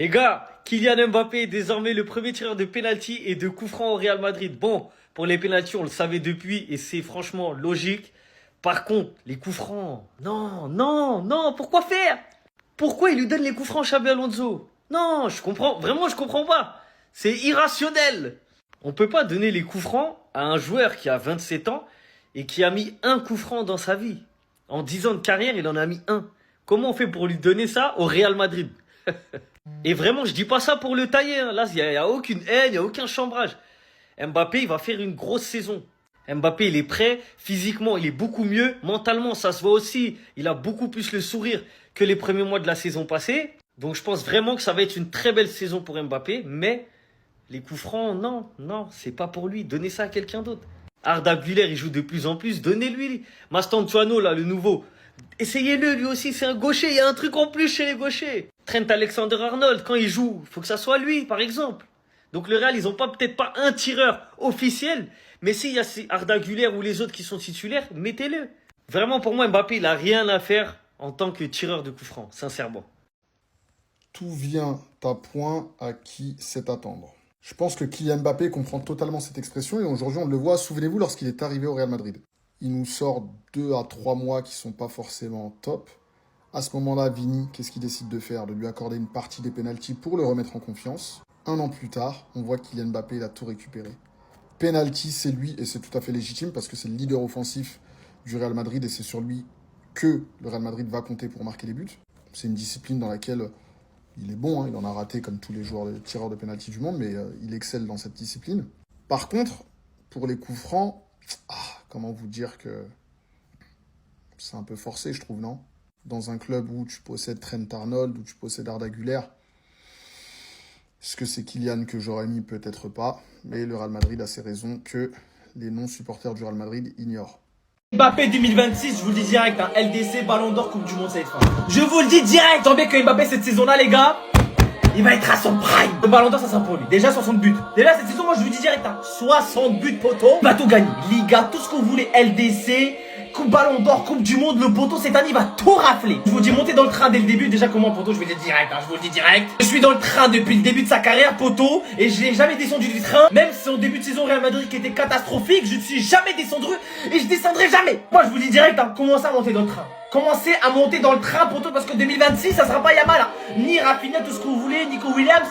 Les gars, Kylian Mbappé est désormais le premier tireur de pénalty et de coup franc au Real Madrid. Bon, pour les pénaltys, on le savait depuis et c'est franchement logique. Par contre, les coups francs, non, non, non, pourquoi faire? Pourquoi il lui donne les coups francs, Xabi Alonso? Non, je comprends, vraiment, je comprends pas. C'est irrationnel. On peut pas donner les coups francs à un joueur qui a 27 ans et qui a mis un coup franc dans sa vie. En 10 ans de carrière, il en a mis un. Comment on fait pour lui donner ça au Real Madrid? Et vraiment, je dis pas ça pour le tailler, hein. Là, y a aucune haine, il n'y a aucun chambrage. Mbappé, il va faire une grosse saison. Mbappé, il est prêt. Physiquement, il est beaucoup mieux. Mentalement, ça se voit aussi. Il a beaucoup plus le sourire que les premiers mois de la saison passée. Donc, je pense vraiment que ça va être une très belle saison pour Mbappé. Mais les coups francs, non, non, c'est pas pour lui. Donnez ça à quelqu'un d'autre. Arda Güler, il joue de plus en plus. Donnez-lui. Mastantuono, là, le nouveau. Essayez-le, lui aussi, c'est un gaucher. Il y a un truc en plus chez les gauchers. Trent Alexander-Arnold, quand il joue, il faut que ça soit lui, par exemple. Donc le Real, ils n'ont peut-être pas un tireur officiel, mais s'il y a Arda Güler ou les autres qui sont titulaires, mettez-le. Vraiment, pour moi, Mbappé, il n'a rien à faire en tant que tireur de coups francs, sincèrement. Tout vient à point à qui sait attendre. Je pense que Kylian Mbappé comprend totalement cette expression et aujourd'hui on le voit, souvenez-vous, lorsqu'il est arrivé au Real Madrid. Il nous sort 2 à 3 mois qui sont pas forcément top. À ce moment-là, Vini, qu'est-ce qu'il décide de faire? De lui accorder une partie des pénaltys pour le remettre en confiance. 1 an plus tard, on voit que Kylian Mbappé il a tout récupéré. Penalty, c'est lui et c'est tout à fait légitime parce que c'est le leader offensif du Real Madrid et c'est sur lui que le Real Madrid va compter pour marquer les buts. C'est une discipline dans laquelle il est bon, hein, il en a raté comme tous les joueurs de tireurs de pénalty du monde, mais il excelle dans cette discipline. Par contre, pour les coups francs, comment vous dire que c'est un peu forcé, je trouve, non? Dans un club où tu possèdes Trent Arnold, où tu possèdes Arda Güler, est-ce que c'est Kylian que j'aurais mis? Peut-être pas, mais le Real Madrid a ses raisons que les non-supporters du Real Madrid ignorent. Mbappé 2026, je vous le dis direct, hein, LDC, Ballon d'Or, Coupe du Monde, ça va être fin. Je vous le dis direct, tant bien que Mbappé cette saison-là, les gars, il va être à son prime. Le Ballon d'Or, ça sera pour lui. Déjà 60 buts. Déjà cette saison, moi je vous dis direct, hein, 60 buts, poteau. Il va tout gagner. Liga, tout ce que vous voulez, LDC, Coupe Ballon d'Or, Coupe du Monde, le poteau cette année il va tout rafler. Je vous dis montez dans le train dès le début. Déjà comment poteau, je vous le dis direct, hein, je vous le dis direct. Je suis dans le train depuis le début de sa carrière, poteau, et je n'ai jamais descendu du train. Même si son début de saison Real Madrid qui était catastrophique, je ne suis jamais descendu et je descendrai jamais. Moi je vous dis direct, hein, commencez à monter dans le train. Commencez à monter dans le train, poteau, parce que 2026 ça sera pas Yamal, hein. Ni Rafinha, tout ce que vous voulez, Nico Williams.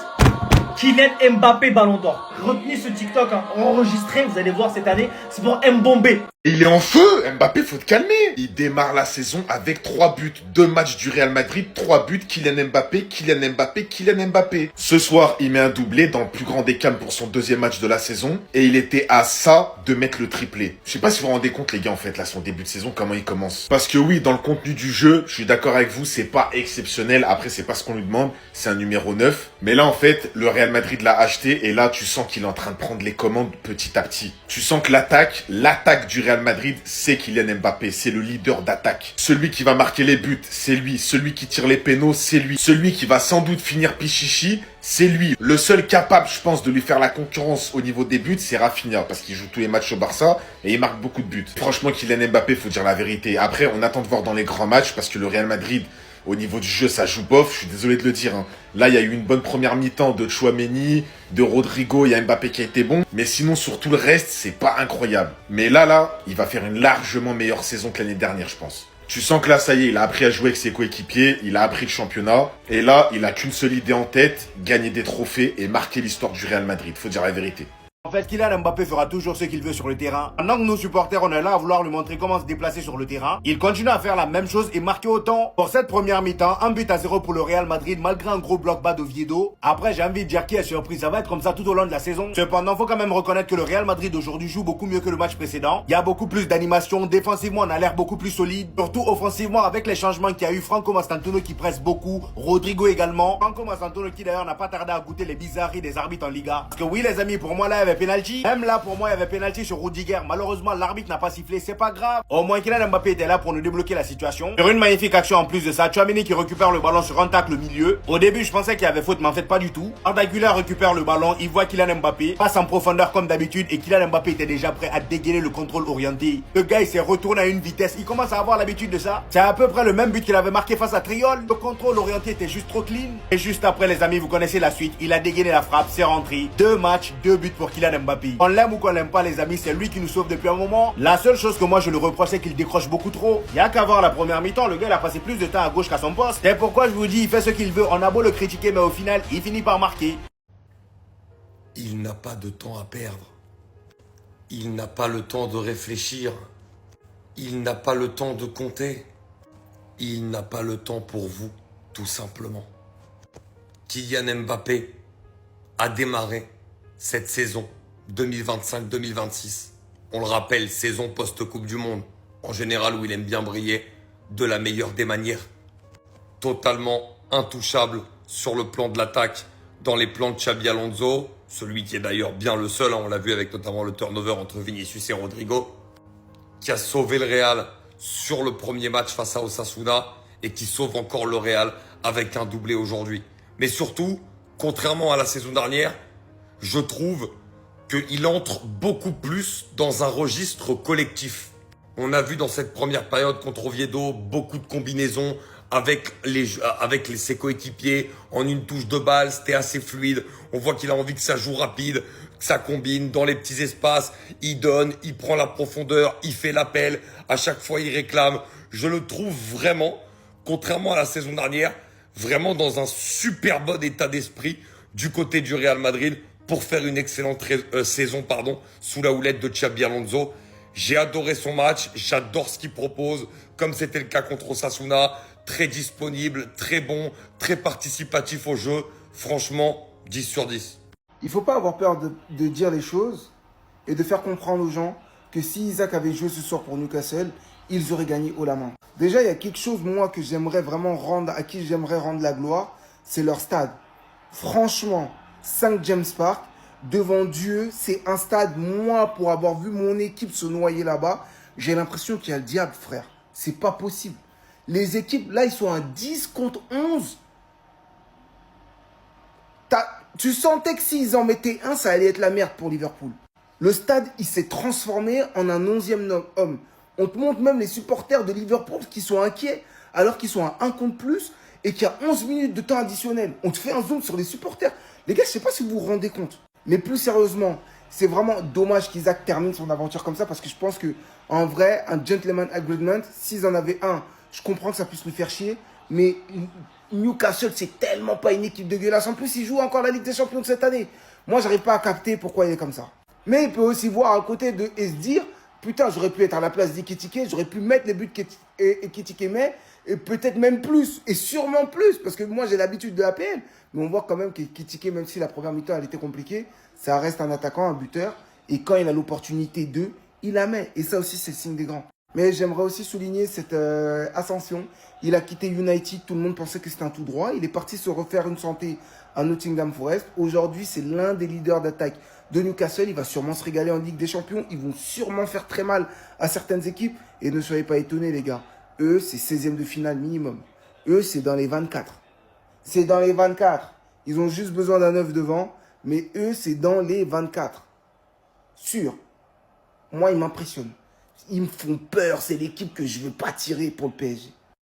Kylian Mbappé Ballon d'Or. Retenez ce TikTok, hein, enregistré, vous allez voir cette année, c'est pour Mbombé. Il est en feu, Mbappé, faut te calmer. Il démarre la saison avec 3 buts, 2 matchs du Real Madrid, 3 buts, Kylian Mbappé, Kylian Mbappé, Kylian Mbappé. Ce soir, il met un doublé dans le plus grand des calmes pour son 2e match de la saison et il était à ça de mettre le triplé. Je sais pas si vous vous rendez compte les gars en fait là son début de saison comment il commence. Parce que oui, dans le contenu du jeu, je suis d'accord avec vous, c'est pas exceptionnel. Après c'est pas ce qu'on lui demande, c'est un numéro 9. Mais là en fait, le Real Madrid l'a acheté et là tu sens qu'il est en train de prendre les commandes petit à petit. Tu sens que l'attaque du Real Madrid, c'est Kylian Mbappé, c'est le leader d'attaque. Celui qui va marquer les buts, c'est lui. Celui qui tire les pénaux, c'est lui. Celui qui va sans doute finir Pichichi, c'est lui. Le seul capable, je pense, de lui faire la concurrence au niveau des buts, c'est Rafinha, parce qu'il joue tous les matchs au Barça et il marque beaucoup de buts. Franchement, Kylian Mbappé, faut dire la vérité. Après, on attend de voir dans les grands matchs, parce que le Real Madrid, au niveau du jeu, ça joue bof. Je suis désolé de le dire, hein. Là, il y a eu une bonne première mi-temps de Tchouaméni, de Rodrigo, il y a Mbappé qui a été bon. Mais sinon, sur tout le reste, c'est pas incroyable. Mais là, il va faire une largement meilleure saison que l'année dernière, je pense. Tu sens que là, ça y est, il a appris à jouer avec ses coéquipiers, il a appris le championnat. Et là, il a qu'une seule idée en tête, gagner des trophées et marquer l'histoire du Real Madrid. Faut dire la vérité. En fait, Kylian Mbappé fera toujours ce qu'il veut sur le terrain. Pendant que nos supporters, on est là à vouloir lui montrer comment se déplacer sur le terrain, il continue à faire la même chose et marquer autant. Pour cette première mi-temps, 1-0 pour le Real Madrid malgré un gros bloc bas d'Oviedo. Après, j'ai envie de dire qui est surpris, ça va être comme ça tout au long de la saison. Cependant, faut quand même reconnaître que le Real Madrid aujourd'hui joue beaucoup mieux que le match précédent. Il y a beaucoup plus d'animation, défensivement on a l'air beaucoup plus solide. Surtout offensivement avec les changements qu'il y a eu, Franco Mastantuono qui presse beaucoup, Rodrigo également. Franco Mastantuono qui d'ailleurs n'a pas tardé à goûter les bizarreries des arbitres en Liga. Parce que oui les amis, pour moi là il y avait penalty. Même là, pour moi, il y avait penalty sur Rudiger. Malheureusement, l'arbitre n'a pas sifflé, c'est pas grave. Au moins, Kylian Mbappé était là pour nous débloquer la situation. Sur une magnifique action en plus de ça, Tchouaméni qui récupère le ballon sur un tacle au milieu. Au début, je pensais qu'il y avait faute, mais en fait, pas du tout. Arda Güler récupère le ballon, il voit Kylian Mbappé, passe en profondeur comme d'habitude, et Kylian Mbappé était déjà prêt à dégainer le contrôle orienté. Le gars, il s'est retourné à une vitesse, il commence à avoir l'habitude de ça. C'est à peu près le même but qu'il avait marqué face à Triol. Le contrôle orienté était juste trop clean. Et juste après, les amis, vous connaissez la suite. Il a dégainé la frappe, c'est rentré. 2 matchs, 2 buts pour Kylian Mbappé. On l'aime ou qu'on l'aime pas, les amis, c'est lui qui nous sauve depuis un moment. La seule chose que moi je lui reproche, c'est qu'il décroche beaucoup trop. Il y a qu'à voir la première mi-temps, le gars il a passé plus de temps à gauche qu'à son poste. C'est pourquoi je vous dis, il fait ce qu'il veut. On a beau le critiquer, mais au final, il finit par marquer. Il n'a pas de temps à perdre. Il n'a pas le temps de réfléchir. Il n'a pas le temps de compter. Il n'a pas le temps pour vous, tout simplement. Kylian Mbappé a démarré cette saison 2025-2026. On le rappelle, saison post-Coupe du Monde, en général où il aime bien briller, de la meilleure des manières. Totalement intouchable sur le plan de l'attaque, dans les plans de Xabi Alonso, celui qui est d'ailleurs bien le seul, on l'a vu avec notamment le turnover entre Vinicius et Rodrigo, qui a sauvé le Real sur le premier match face à Osasuna et qui sauve encore le Real avec un doublé aujourd'hui. Mais surtout, contrairement à la saison dernière, je trouve qu'il entre beaucoup plus dans un registre collectif. On a vu dans cette première période contre Oviedo beaucoup de combinaisons avec ses coéquipiers en une touche de balle, c'était assez fluide. On voit qu'il a envie que ça joue rapide, que ça combine dans les petits espaces. Il donne, il prend la profondeur, il fait l'appel. À chaque fois, il réclame. Je le trouve vraiment, contrairement à la saison dernière, vraiment dans un super bon état d'esprit du côté du Real Madrid pour faire une excellente saison sous la houlette de Xabi Alonso. J'ai adoré son match, j'adore ce qu'il propose, comme c'était le cas contre Osasuna, très disponible, très bon, très participatif au jeu. Franchement, 10 sur 10. Il ne faut pas avoir peur de dire les choses et de faire comprendre aux gens que si Isaac avait joué ce soir pour Newcastle, ils auraient gagné haut la main. Déjà, il y a quelque chose, moi, que j'aimerais vraiment rendre, à qui j'aimerais rendre la gloire, c'est leur stade. Franchement, 5 James Park, devant Dieu, c'est un stade, moi, pour avoir vu mon équipe se noyer là-bas, j'ai l'impression qu'il y a le diable, frère. C'est pas possible. Les équipes, là, ils sont à 10 contre 11. Tu sentais que s'ils en mettaient un, ça allait être la merde pour Liverpool. Le stade, il s'est transformé en un 11e homme. On te montre même les supporters de Liverpool qui sont inquiets alors qu'ils sont à 1 contre plus et qu'il y a 11 minutes de temps additionnel. On te fait un zoom sur les supporters. Les gars, je ne sais pas si vous vous rendez compte. Mais plus sérieusement, c'est vraiment dommage qu'Isaac termine son aventure comme ça parce que je pense qu'en vrai, un gentleman agreement, s'ils en avaient un, je comprends que ça puisse lui faire chier. Mais Newcastle, c'est tellement pas une équipe dégueulasse. En plus, il joue encore la Ligue des Champions de cette année. Moi, j'arrive pas à capter pourquoi il est comme ça. Mais il peut aussi voir à côté et se dire, putain, j'aurais pu être à la place d'Ekitike, j'aurais pu mettre les buts qu'Ekitike met, et peut-être même plus, et sûrement plus, parce que moi, j'ai l'habitude de l'APL. Mais on voit quand même qu'Ekitike, même si la première mi-temps, elle était compliquée, ça reste un attaquant, un buteur. Et quand il a l'opportunité de, il la met. Et ça aussi, c'est le signe des grands. Mais j'aimerais aussi souligner cette ascension. Il a quitté United, tout le monde pensait que c'était un tout droit. Il est parti se refaire une santé à Nottingham Forest. Aujourd'hui, c'est l'un des leaders d'attaque de Newcastle. Il va sûrement se régaler en Ligue des Champions. Ils vont sûrement faire très mal à certaines équipes. Et ne soyez pas étonnés, les gars. Eux, c'est 16e de finale minimum. Eux, c'est dans les 24. C'est dans les 24. Ils ont juste besoin d'un 9 devant. Mais eux, c'est dans les 24. Sûr. Moi, ils m'impressionnent. Ils me font peur. C'est l'équipe que je ne veux pas tirer pour le PSG.